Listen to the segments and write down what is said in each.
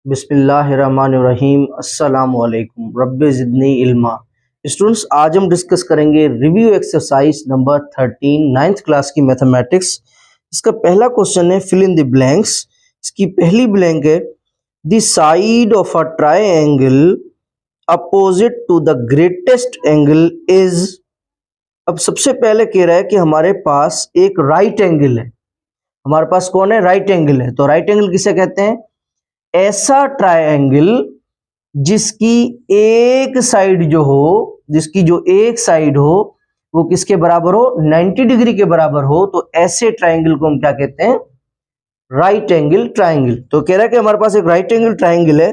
बिस्मिल्लाहिर्रहमानिर्रहीम। अस्सलामु अलैकुम रब्बि ज़िदनी इल्मा। स्टूडेंट्स, आज हम डिस्कस करेंगे review exercise number 13 ninth class की मैथमेटिक्स। इसका पहला क्वेश्चन है फिल इन द ब्लैंक्स। इसकी पहली ब्लैंक है the side of a triangle opposite to the greatest angle is. अब सबसे पहले कह रहा है कि हमारे पास एक राइट एंगल है। हमारे पास कौन है? राइट एंगल है। तो राइट एंगल किसे कहते हैं? ऐसा ट्रायंगल जिसकी एक साइड हो वो किसके बराबर हो? 90 डिग्री के बराबर हो। तो ऐसे ट्रायंगल को हम क्या कहते हैं? Right angle triangle. तो कह रहा है कि हमारे पास एक राइट एंगल ट्रायंगल है,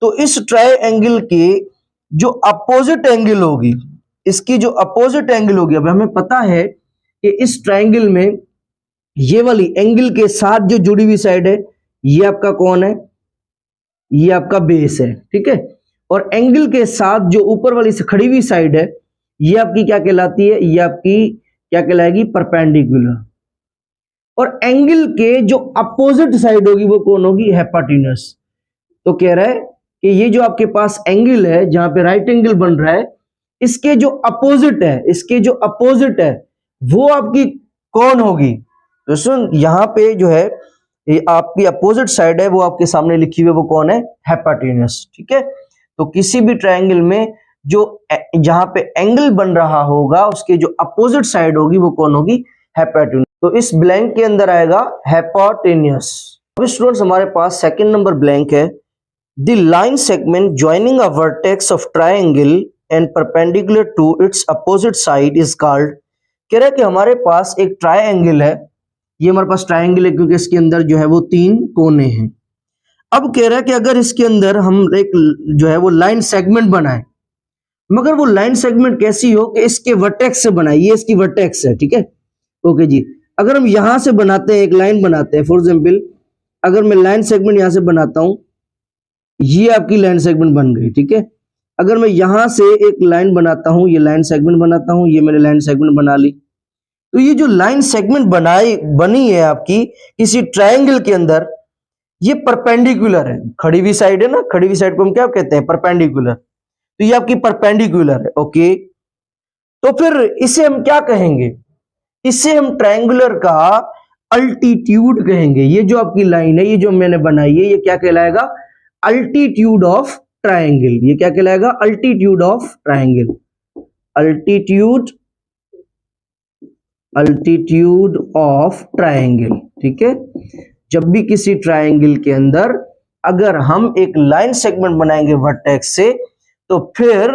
तो इस ट्रायंगल के जो अपोजिट एंगल होगी, इसकी जो अपोजिट एंगल होगी, अब हमें पता है कि इस ट्रायंगल में ये वाली एंगल के साथ जो जुड़ी हुई साइड है, ये आपका कौन है? ये आपका बेस है, ठीक है। और एंगल के साथ जो ऊपर वाली से खड़ी हुई साइड है, ये आपकी क्या कहलाती है? ये आपकी क्या कहलाएगी? परपेंडिकुलर। और एंगल के जो अपोजिट साइड होगी वो कौन होगी? हाइपोटेन्यूज। तो कह रहा है कि ये जो आपके पास एंगल है, जहां पे राइट एंगल बन रहा है, इसके जो अपोजिट है वो आपकी कौन होगी? तो सुन, यहाँ पे जो है ये आपकी अपोजिट साइड है, वो आपके सामने लिखी हुई है, वो कौन है? हाइपोटेन्यूज, ठीक है। तो किसी भी ट्रायंगल में जो जहां पे एंगल बन रहा होगा, उसके जो अपोजिट साइड होगी वो कौन होगी? हाइपोटेन्यूज। तो इस ब्लैंक के अंदर आएगा हाइपोटेन्यूज। अब स्टूडेंट्स, हमारे पास सेकंड नंबर ब्लैंक है the line segment joining a vertex of triangle and perpendicular to its opposite side is called. कह रहा है कि हमारे पास एक ट्रायंगल है, ये हमारे पास ट्रायंगल है क्योंकि इसके अंदर जो है वो 3 कोने हैं। अब कह रहा है कि अगर इसके अंदर हम एक जो है वो लाइन सेगमेंट बनाए, मगर वो लाइन सेगमेंट कैसी हो कि इसके वर्टेक्स से बनाए, ये इसकी वर्टेक्स है, ठीक है। ओके जी। अगर हम यहां से बनाते हैं, एक लाइन बनाते हैं, फॉर एग्जाम्पल अगर मैं लाइन सेगमेंट यहां से बनाता हूं, ये आपकी लाइन सेगमेंट बन गई, ठीक है। अगर मैं यहां से एक लाइन बनाता हूं, ये लाइन सेगमेंट बनाता हूं, ये मैंने लाइन सेगमेंट बना ली, तो ये जो लाइन सेगमेंट बनी है आपकी किसी ट्रायंगल के अंदर, ये परपेंडिकुलर है। खड़ी हुई साइड है ना, खड़ी हुई साइड को हम क्या कहते हैं? परपेंडिकुलर। तो ये आपकी परपेंडिकुलर है, ओके। तो फिर इसे हम क्या कहेंगे? इसे हम ट्रायंगुलर का अल्टीट्यूड कहेंगे। ये जो आपकी लाइन है, ये जो मैंने बनाई है, ये क्या कहलाएगा? Altitude of triangle. ये क्या कहलाएगा? Altitude of triangle. Altitude of triangle, ठीक है। जब भी किसी ट्रायंगल के अंदर अगर हम एक लाइन सेगमेंट बनाएंगे वर्टेक्स से, तो फिर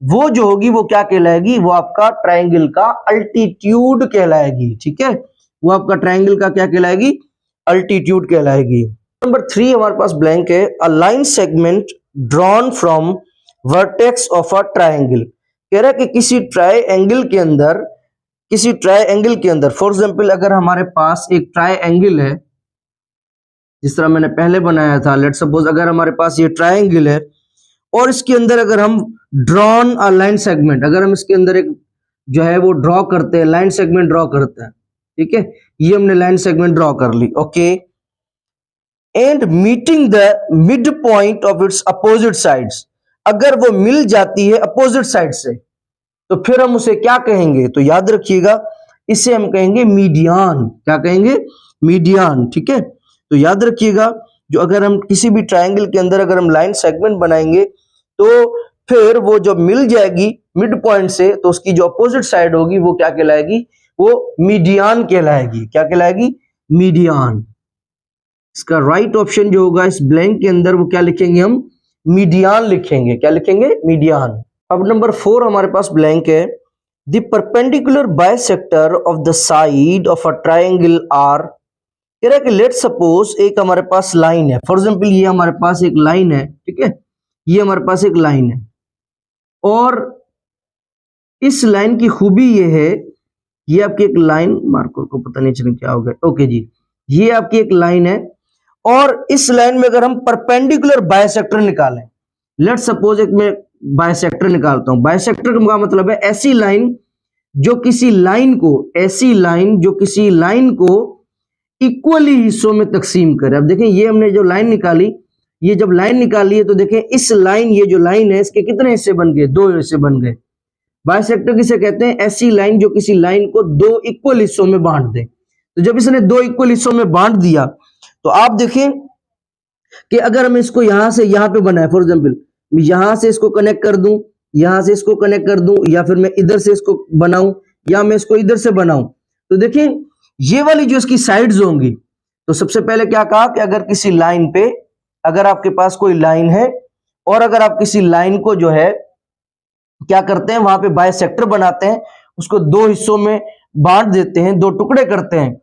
वो जो होगी वो क्या कहलाएगी? वो आपका ट्रायंगल का अल्टीट्यूड कहलाएगी, ठीक है। वो आपका ट्रायंगल का क्या कहलाएगी? अल्टीट्यूड कहलाएगी। नंबर 3 हमारे पास ब्लैंक है a line segment drawn from vertex of a triangle. कह रहा है कि किसी ट्रायंगल के अंदर फॉर एग्जाम्पल अगर हमारे पास एक ट्रायंगल है, जिस तरह मैंने पहले बनाया था, लेट्स सपोज अगर हमारे पास ये ट्रायंगल है और इसके अंदर अगर हम ड्रॉन अ लाइन सेगमेंट, अगर हम इसके अंदर एक जो है वो ड्रॉ करते हैं, लाइन सेगमेंट ड्रॉ करते हैं, ठीक है। ये हमने लाइन सेगमेंट ड्रॉ कर ली, okay. And meeting the mid point of its opposite sides, अगर वो मिल जाती है अपोजिट साइड से, तो फिर हम उसे क्या कहेंगे? तो याद रखिएगा, इसे हम कहेंगे मीडियन। क्या कहेंगे? मीडियन, ठीक है। तो याद रखिएगा, जो अगर हम किसी भी ट्रायंगल के अंदर अगर हम लाइन सेगमेंट बनाएंगे, तो फिर वो जब मिल जाएगी मिड पॉइंट से, तो उसकी जो अपोजिट साइड होगी वो क्या कहलाएगी? वो मीडियन कहलाएगी। क्या कहलाएगी? मीडियन। इसका राइट ऑप्शन जो होगा इस ब्लैंक के अंदर, वो क्या लिखेंगे हम? मीडियन लिखेंगे। क्या लिखेंगे? मीडियन। अब नंबर 4 हमारे पास ब्लैंक है the perpendicular bisector of the side of a triangle are. कह रहा है कि लेट सपोज एक हमारे पास लाइन है, फॉर एग्जाम्पल ये हमारे पास एक लाइन है, ठीक है। ये हमारे पास एक लाइन है और इस लाइन की खूबी ये है, ये आपकी एक लाइन, मार्कर को पता नहीं चला क्या हो गया, ओके जी। ये आपकी एक लाइन है और इस लाइन में अगर हम परपेंडिकुलर बाइसेक्टर निकालें, लेट सपोज एक मैं बाइसेक्टर निकालता हूं। बाइसेक्टर का मतलब है ऐसी लाइन जो किसी लाइन को इक्वली हिस्सों में तकसीम करे। अब देखें, ये हमने जो लाइन निकाली, ये जब लाइन निकाली है तो देखें इस लाइन, ये जो लाइन है इसके कितने हिस्से बन गए, 2 हिस्से बन गए। बाइसेक्टर किसे कहते हैं, ऐसी लाइन जो किसी लाइन को 2 इक्वल हिस्सों में बांट दे। तो जब इसने 2 इक्वल हिस्सों में बांट दिया तो आप देखें कि अगर हम इसको यहां से यहां पे बनाए, फॉर एग्जांपल यहां से इसको कनेक्ट कर दूं, यहां से इसको कनेक्ट कर दूं, या फिर मैं इधर से इसको बनाऊं, या मैं इसको इधर से बनाऊं, तो देखिए ये वाली जो इसकी साइड्स होंगी, तो सबसे पहले क्या कहा कि अगर किसी लाइन पे, अगर आपके पास कोई लाइन है और अगर आप किसी लाइन को जो है क्या करते हैं, वहां पे बाइसेक्टर बनाते हैं, उसको 2 हिस्सों में बांट देते हैं, 2 टुकड़े करते हैं,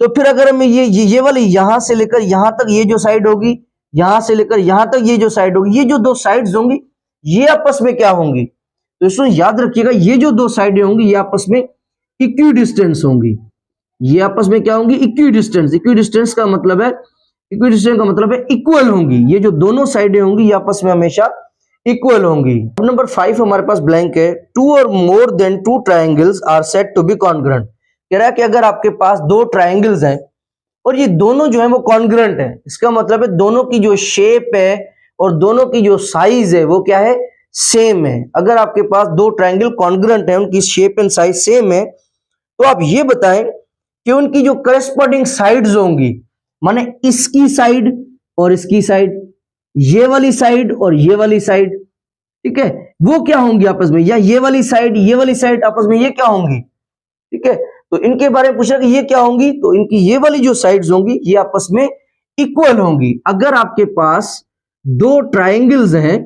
तो फिर अगर हमें ये वाली यहां से लेकर यहां तक ये जो साइड होगी, यहां से लेकर यहां तक ये जो साइड होगी, ये जो 2 साइड्स होंगी ये आपस में क्या होंगी, तो इसमें याद रखिएगा ये जो 2 साइडें होंगी ये आपस में इक्वी डिस्टेंस होंगी। ये आपस में क्या होंगी, इक्वी डिस्टेंस। इक्वी डिस्टेंस का मतलब है, इक्वी डिस्टेंस का मतलब है इक्वल होंगी। ये जो दोनों साइडें होंगी ये आपस में हमेशा इक्वल होंगी। नंबर 5 हमारे पास ब्लैंक है, 2 और more than 2 triangles are said to be congruent. कह रहा है कि अगर आपके पास 2 ट्राइंगल्स हैं और ये दोनों जो है वो कॉन्ग्रुएंट है, इसका मतलब है दोनों की जो शेप है और दोनों की जो साइज है वो क्या है, सेम है। अगर आपके पास 2 ट्राइंगल कॉन्ग्रुएंट है, उनकी शेप एंड साइज सेम है, तो आप ये बताएं कि उनकी जो करस्पॉन्डिंग साइड्स होंगी, माने इसकी साइड और इसकी साइड, ये वाली साइड और ये वाली साइड, ठीक है, वो क्या होंगी आपस में, या ये वाली साइड आपस में ये क्या होंगी, ठीक है। तो इनके बारे में पूछा कि ये क्या होंगी, तो इनकी ये वाली जो साइड्स होंगी ये आपस में इक्वल होंगी। अगर आपके पास 2 ट्राइंगल्स हैं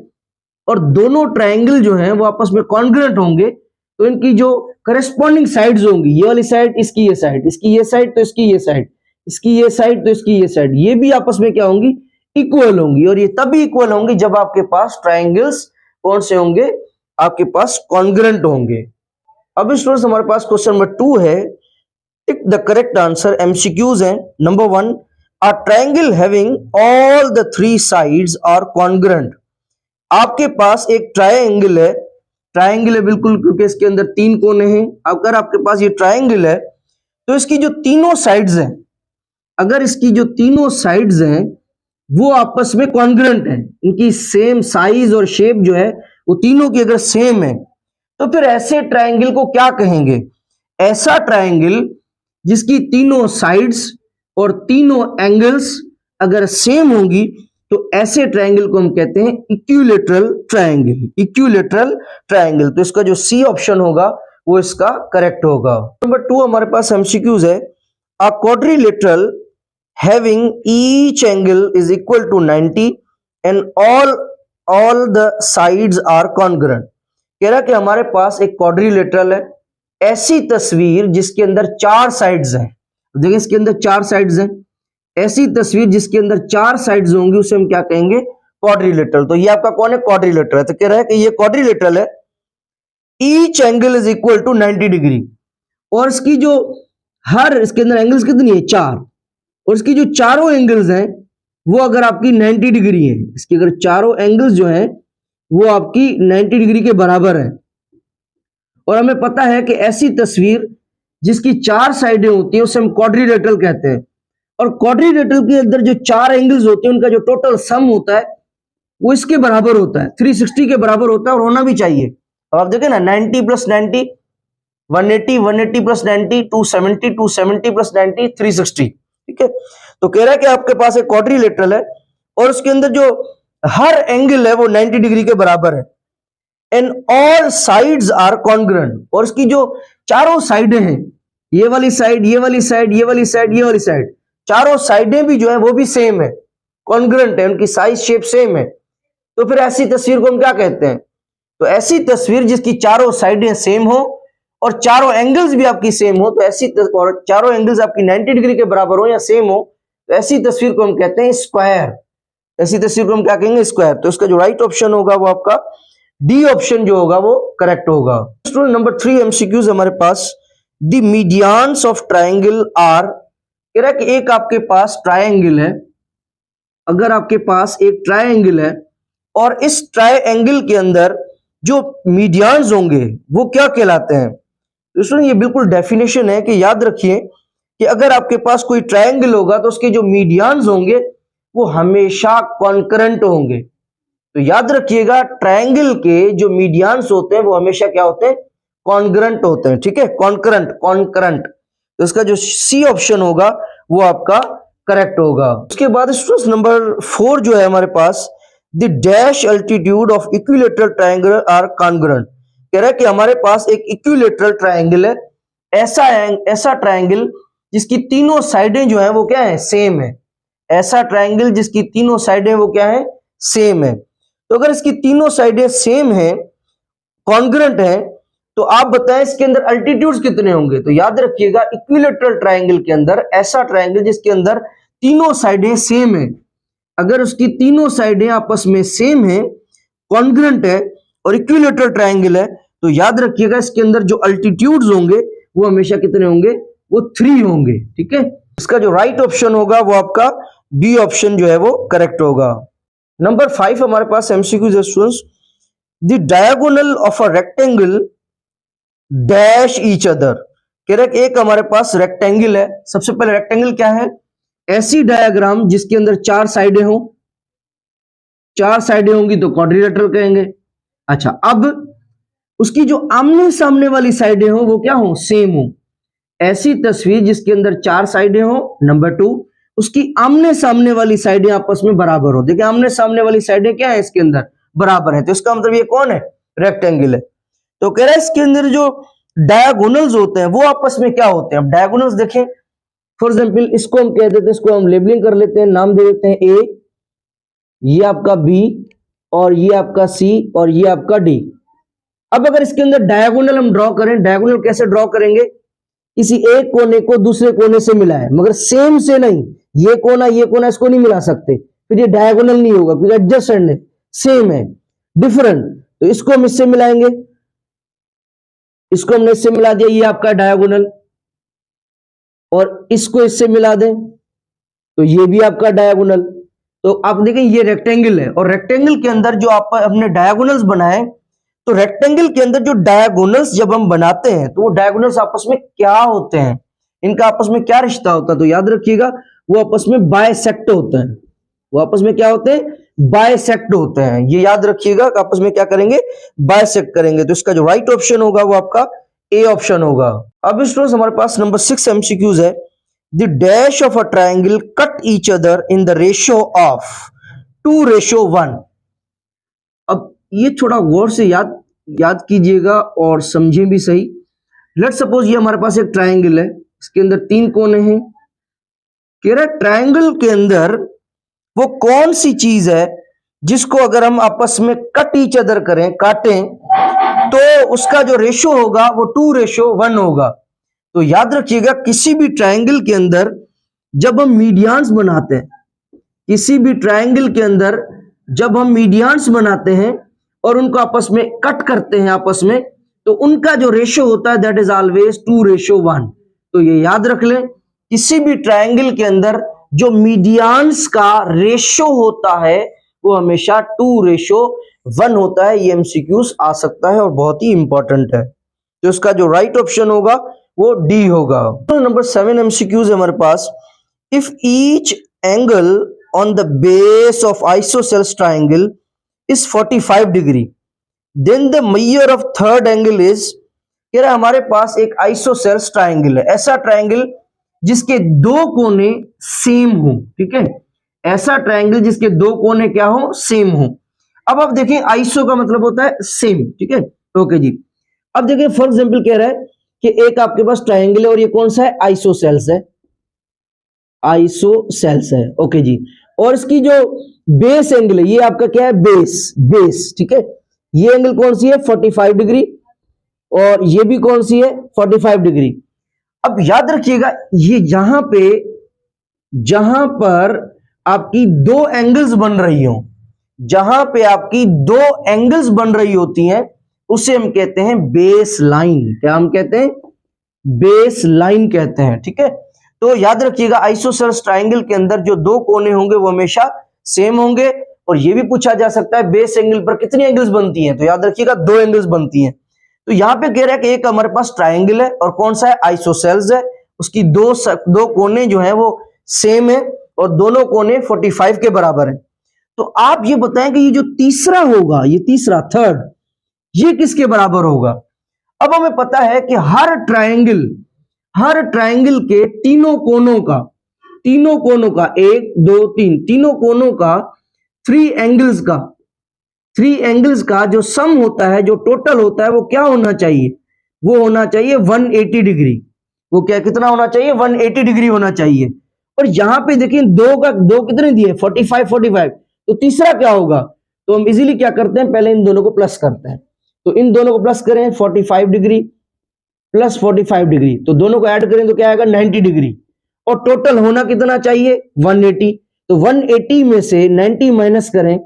और दोनों ट्राइंगल जो हैं वो आपस में कॉन्ग्रुएंट होंगे, तो इनकी जो करस्पॉन्डिंग साइड्स होंगी, ये वाली साइड इसकी ये साइड, इसकी ये साइड तो इसकी ये साइड, इसकी ये साइड तो इसकी ये साइड, ये भी आपस में क्या होंगी, इक्वल होंगी। और ये तभी इक्वल होंगी जब आपके पास ट्राइंगल्स कौन से होंगे, आपके पास कॉन्ग्रुएंट होंगे। अब स्टूडेंट्स हमारे पास क्वेश्चन नंबर 2 है, tick the correct answer. MCQs हैं। Number 1, a triangle having all the 3 sides are congruent. आपके पास एक ट्राइंगल है, ट्राइंगल है बिल्कुल, क्योंकि इसके अंदर 3 कोने हैं। अगर आपके पास ये ट्राइंगल है तो इसकी जो तीनों साइड्स हैं, अगर इसकी जो तीनों साइड्स हैं वो आपस में कॉन्ग्रुएंट हैं, इनकी सेम साइज और शेप जो है वो तीनों की अगर सेम है, तो फिर ऐसे ट्राइंगल को क्या कहेंगे, ऐसा ट्राइंगल जिसकी तीनों साइड्स और तीनों एंगल्स अगर सेम होंगी, तो ऐसे ट्राइंगल को हम कहते हैं इक्विलैटरल ट्राइंगल। इक्विलैटरल ट्राइंगल, तो इसका जो सी ऑप्शन होगा वो इसका करेक्ट होगा। नंबर 2 हमारे पास एमसीक्यूज है, अ quadrilateral having each angle is equal to 90 and all the sides are congruent। कह रहा कि हमारे पास एक क्वाड्रिलेटरल है, ऐसी तस्वीर जिसके अंदर 4 साइड्स हैं, देखिए इसके अंदर 4 साइड्स हैं, ऐसी तस्वीर जिसके अंदर 4 साइड्स होंगी उसे हम क्या कहेंगे, क्वाड्रिलेटरल। तो ये आपका कौन है, क्वाड्रिलेटरल है। तो कह रहा है कि ये क्वाड्रिलेटरल है, each angle is equal to 90 degree, और इसकी जो हर इसके अंदर एंगल्स कितनी है, 4, और इसकी जो चारों एंगल्स हैं वो अगर आपकी 90 डिग्री है, इसके अगर चारों एंगल्स जो हैं वो आपकी 90 डिग्री के बराबर है। और हमें पता है कि ऐसी तस्वीर जिसकी 4 साइडें होती हैं उसे हम क्वाड्रिलेटरल कहते हैं, और क्वाड्रिलेटरल के अंदर जो 4 एंगल्स होते हैं उनका जो टोटल सम होता है वो इसके बराबर होता है, 360 के बराबर होता है, और होना भी चाहिए। अब आप देखें ना, 90 + 90 180, 180 + 90 270, 270 + 90 360, ठीक है। तो कह रहा है कि आपके पास एक क्वाड्रिलेटरल है और उसके अंदर जो हर एंगल है वो 90 डिग्री के बराबर है, and all sides are congruent, और उसकी जो चारों साइडें हैं, ये वाली साइड, ये वाली साइड, ये वाली साइड, ये वाली साइड, चारों साइडें भी जो है वो भी सेम है, कॉन्ग्रुएंट है, उनकी साइज शेप सेम है। तो फिर ऐसी तस्वीर को हम क्या कहते हैं, तो ऐसी तस्वीर जिसकी चारों साइडें सेम हो और चारों एंगल्स भी आपकी सेम हो, तो ऐसी और चारों एंगल्स आपकी 90 डिग्री के बराबर हो या सेम हो, तो ऐसी तस्वीर को हम कहते हैं स्क्वायर। ऐसी तस्वीर को हम क्या कहेंगे, स्क्वायर। तो इसका जो राइट ऑप्शन होगा वो आपका डी ऑप्शन जो होगा वो करेक्ट होगा। स्टूडेंट नंबर 3 एमसीक्यूज हमारे पास, the medians of triangle are. कह रहा है कि एक आपके पास ट्राइंगल है, अगर आपके पास एक ट्राइंगल है और इस ट्राइंगल के अंदर जो मीडियंस होंगे वो क्या कहलाते हैं। दोस्तों ये बिल्कुल डेफिनेशन है कि याद रखिए कि अगर आपके पास कोई ट्रायंगल होगा तो उसके जो मीडियंस होंगे वो हमेशा कॉन्करेंट होंगे। तो याद रखिएगा ट्रायंगल के जो मीडियंस होते हैं वो हमेशा क्या होते हैं, कॉन्ग्रुएंट होते हैं। ठीक है, कॉन्करेंट कॉन्करेंट। तो इसका जो सी ऑप्शन होगा वो आपका करेक्ट होगा। उसके बाद स्टूडेंट्स नंबर 4 जो है हमारे पास, the dash altitude of equilateral triangle are congruent. कह रहा है कि हमारे पास एक इक्विलेटरल ट्रायंगल है, ऐसा ट्रायंगल जिसकी तीनों साइडें जो है वो क्या है, सेम है। ऐसा ट्रायंगल जिसकी तीनों साइडें वो क्या है, सेम है। तो अगर इसकी तीनों साइडें सेम है, कॉन्ग्रुएंट है, तो आप बताएं इसके अंदर अल्टीट्यूड्स कितने होंगे। तो याद रखिएगा इक्विलेटरल ट्रायंगल के अंदर, ऐसा ट्रायंगल जिसके अंदर तीनों साइडें सेम है, अगर उसकी तीनों साइडें आपस में सेम है, कॉन्ग्रुएंट है और इक्विलेटरल ट्रायंगल है, तो याद रखिएगा इसके अंदर जो अल्टीट्यूड्स होंगे वो हमेशा कितने होंगे, वो 3 होंगे। ठीक है, इसका जो राइट ऑप्शन होगा वो आपका बी ऑप्शन जो है वो करेक्ट होगा। नंबर 5 हमारे पास MCQ students, the diagonal of a rectangle dash each other. कह रहा है एक हमारे पास रेक्टेंगल है, सबसे पहले रेक्टेंगल क्या है, ऐसी डायग्राम जिसके अंदर 4 साइडें हो, 4 साइडें होंगी तो क्वाड्रिलेटरल कहेंगे। अच्छा, अब उसकी जो आमने सामने वाली साइडें हो वो क्या हो, सेम हो। ऐसी तस्वीर जिसके अंदर 4 साइडें हो, नंबर 2 उसकी आमने सामने वाली साइडें आपस में बराबर हो। देखिए आमने सामने वाली साइडें क्या है, इसके अंदर बराबर है, तो इसका मतलब ये कौन है, रेक्टेंगल है। तो कह रहा है इसके अंदर जो डायगोनल्स होते हैं वो आपस में क्या होते हैं। अब डायगोनल्स देखें, फॉर एग्जाम्पल इसको हम कह देते हैं, इसको हम लेबलिंग कर लेते हैं, नाम दे देते हैं ए, ये आपका बी और ये आपका सी और ये आपका डी। अब अगर इसके अंदर डायगोनल हम ड्रॉ करें, डायगोनल कैसे ड्रॉ करेंगे, किसी एक कोने को दूसरे कोने से मिलाएं, मगर सेम से नहीं, ये कोना इसको नहीं मिला सकते, फिर ये डायगोनल नहीं होगा, फिर एडजेसेंट है, सेम है, डिफरेंट, तो इसको हम इससे मिलाएंगे, इसको हमने इससे मिला दिया, ये आपका डायगोनल, और इसको इससे मिला दें तो ये भी आपका डायगोनल। तो आप देखें ये रेक्टेंगल है, और रेक्टेंगल के अंदर जो आप हमने डायगोनल्स बनाए, तो रेक्टेंगल के अंदर जो डायगोनल्स जब हम बनाते हैं तो वो डायगोनल्स आपस में क्या होते हैं, इनका आपस में क्या रिश्ता होता है। तो याद रखिएगा वो आपस में बाइसेक्ट होते हैं, वो आपस में क्या होते हैं, बाइसेक्ट होते हैं। ये याद रखिएगा आपस में क्या करेंगे, बाइसेक्ट करेंगे। तो इसका जो राइट ऑप्शन होगा वो आपका ए ऑप्शन होगा। अब स्टूडेंट्स हमारे पास नंबर 6 एमसीक्यूज है, the dash of a triangle cut each other in the ratio of 2:1। अब ये थोड़ा गौर से याद कीजिएगा और समझें भी सही। लेट्स सपोज ये हमारे पास एक ट्रायंगल है, इसके अंदर 3 कोने हैं। कह रहा है ट्रायंगल के अंदर वो कौन सी चीज है जिसको अगर हम आपस में कट ईच अदर करें, काटें, तो उसका जो रेशो होगा वो 2:1 होगा। तो याद रखिएगा किसी भी ट्रायंगल के अंदर जब हम मीडियंस बनाते हैं, किसी भी ट्रायंगल के अंदर जब हम मीडियंस बनाते हैं और उनको आपस में कट करते हैं आपस में, तो उनका जो रेशो होता है दैट इज ऑलवेज 2:1। तो ये याद रख लें, किसी भी ट्रायंगल के अंदर जो मीडियंस का रेशो होता है वो हमेशा 2:1 होता है। ये एमसीक्यूज आ सकता है और बहुत ही इंपॉर्टेंट है। तो इसका जो राइट ऑप्शन होगा वो डी होगा। तो नंबर 7 एमसीक्यूज है हमारे पास, if each angle on the base of isosceles triangle is 45 degree, then the measure of third angle is. कह रहा है हमारे पास एक आइसोसेल्स ट्रायंगल है, ऐसा ट्रायंगल जिसके 2 कोने सेम हो। ठीक है, ऐसा ट्रायंगल जिसके 2 कोने क्या हो, सेम हो। अब आप देखें आइसो का मतलब होता है सेम। ठीक है, ओके जी। अब देखिए फॉर एग्जांपल कह रहा है कि एक आपके पास ट्रायंगल है और ये कौन सा है, आइसोसेल्स है, आइसोसेल्स है। ओके जी, और इसकी जो बेस एंगल है ये आपका क्या है, बेस। ठीक है, ये एंगल कौन सी है, 45 डिग्री, और ये भी कौन सी है, 45 डिग्री। अब याद रखिएगा ये जहां पर आपकी 2 एंगल्स बन रही हो, जहां पे आपकी 2 एंगल्स बन रही होती हैं उसे हम कहते हैं बेस लाइन। क्या हम कहते हैं, बेस लाइन कहते हैं। ठीक है, तो याद रखिएगा आइसोसेल्स ट्रायंगल के अंदर जो 2 कोने होंगे वो हमेशा सेम होंगे। और ये भी पूछा जा सकता है बेस एंगल पर कितनी एंगल्स बनती हैं, तो याद रखिएगा 2 एंगल्स बनती हैं। तो यहां पे कह रहा है कि एक हमारे पास ट्रायंगल है और कौन सा है, आइसोसेल्स है, उसकी दो कोने जो है वो सेम है और दोनों कोने 45 के बराबर हैं। तो आप ये बताएं कि ये जो तीसरा होगा, ये तीसरा थर्ड, ये किसके बराबर होगा? अब हमें पता है कि हर ट्रायंगल के तीनों कोनों का 1 2 3 तीनों कोनों का 3 एंगल्स का जो सम होता है, जो टोटल होता है, वो क्या होना चाहिए? वो होना चाहिए 180 डिग्री। वो क्या कितना होना चाहिए? 180 डिग्री होना चाहिए। और यहां पे देखिए दो कितने दिए? 45 तो तीसरा क्या होगा? तो हम इजीली क्या करते हैं, पहले इन दोनों को प्लस करते हैं। तो इन दोनों को प्लस करें, 45 डिग्री प्लस 45 डिग्री, तो दोनों को ऐड करें तो क्या आएगा? 90 डिग्री। और टोटल होना कितना चाहिए? 180। तो 180 में से 90 माइनस करें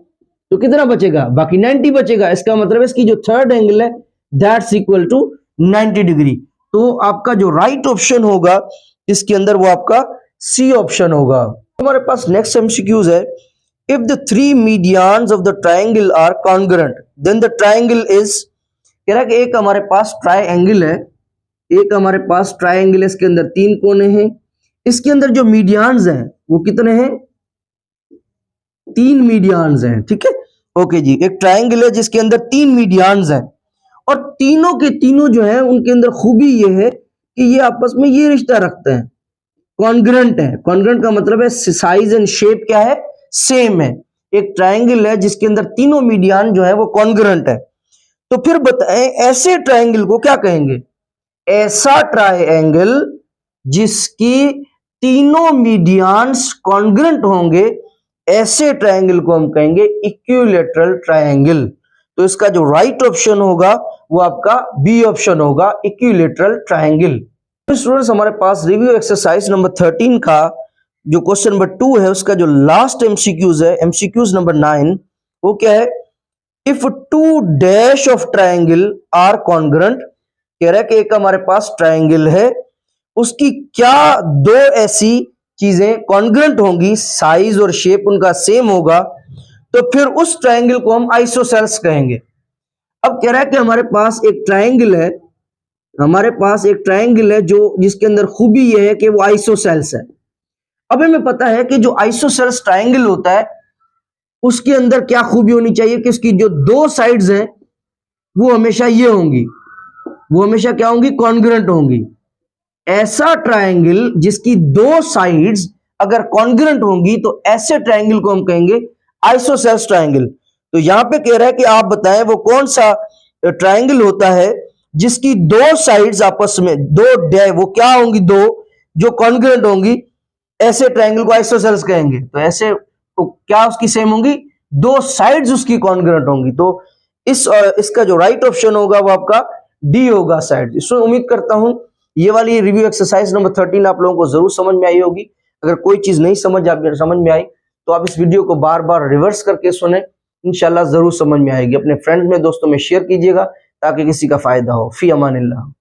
तो कितना बचेगा? बाकी 90 बचेगा। इसका मतलब है इसकी जो थर्ड एंगल है दैट्स इक्वल टू 90 डिग्री। तो आपका जो राइट ऑप्शन होगा इसके अंदर वो आपका सी ऑप्शन होगा। हमारे पास नेक्स्ट एमसीक्यूज है, if the 3 medians of the triangle are congruent then the triangle is, कह रहा है कि एक हमारे पास ट्रायंगल है, इसके अंदर 3 कोने हैं, इसके अंदर जो मीडियंस हैं वो कितने हैं? 3 मीडियंस हैं, ठीक है। ओके जी, एक ट्रायंगल है जिसके अंदर 3 मीडियंस हैं और तीनों के तीनों जो है उनके अंदर खूबी ये है कि ये आपस में ये रिश्ता रखते हैं, कॉन्ग्रुएंट है। कॉन्ग्रुएंट का मतलब है साइज एंड शेप क्या है? सेम है। एक ट्रायंगल है जिसके अंदर तीनों मीडियन जो है वो कॉन्ग्रुएंट है। तो फिर बताएं ऐसे ट्रायंगल को क्या कहेंगे? ऐसा ट्रायंगल जिसकी तीनों मीडियंस कॉन्ग्रुएंट होंगे, ऐसे ट्रायंगल को हम कहेंगे इक्विलैटरल ट्रायंगल। तो इसका जो राइट ऑप्शन होगा वो आपका बी ऑप्शन होगा, इक्विलैटरल ट्रायंगल। तो स्टूडेंट्स हमारे पास रिव्यू एक्सरसाइज नंबर 13 का जो क्वेश्चन नंबर 2 है उसका जो लास्ट एमसीक्यूज है, एमसीक्यूज नंबर 9, वो क्या है? If 2 dash of triangle are congruent, कह रहा है कि एक हमारे पास ट्रायंगल है, उसकी क्या 2 ऐसी चीजें कॉन्ग्रुएंट होंगी, साइज और शेप उनका सेम होगा, तो फिर उस ट्रायंगल को हम आइसोसेल्स कहेंगे। अब कह रहा है कि हमारे पास एक ट्रायंगल है, जो जिसके अंदर खूबी यह है कि वो आइसोसेल्स है। अब हमें पता है कि जो आइसोसेल्स ट्रायंगल होता है उसके अंदर क्या खूबी होनी चाहिए कि उसकी जो 2 साइड्स हैं वो हमेशा ये होंगी, वो हमेशा क्या होंगी? कॉन्ग्रुएंट होंगी। ऐसा ट्रायंगल जिसकी 2 साइड्स अगर कॉन्ग्रुएंट होंगी तो ऐसे ट्रायंगल को हम कहेंगे आइसोसेल्स ट्रायंगल। तो यहां पे कह रहा है कि आप बताएं वो कौन सा ट्रायंगल होता है जिसकी 2 साइड्स आपस में वो क्या होंगी? 2 जो कॉन्ग्रुएंट होंगी, ऐसे ट्रायंगल को आइसोसेल्स कहेंगे। तो ऐसे तो क्या उसकी सेम होंगी? 2 साइड्स उसकी कॉन्ग्रुएंट होंगी। तो इसका जो राइट ऑप्शन होगा वो आपका डी होगा, साइड। इसमें उम्मीद करता हूं ये वाली रिव्यू एक्सरसाइज नंबर 13 आप लोगों को जरूर समझ में आई होगी। अगर कोई चीज नहीं समझ में आई तो आप इस वीडियो को बार बार रिवर्स करके सुने, इंशाल्लाह जरूर समझ में आएगी। अपने फ्रेंड्स में, दोस्तों में शेयर कीजिएगा ताकि किसी का फायदा हो। फी अमानिल्लाह।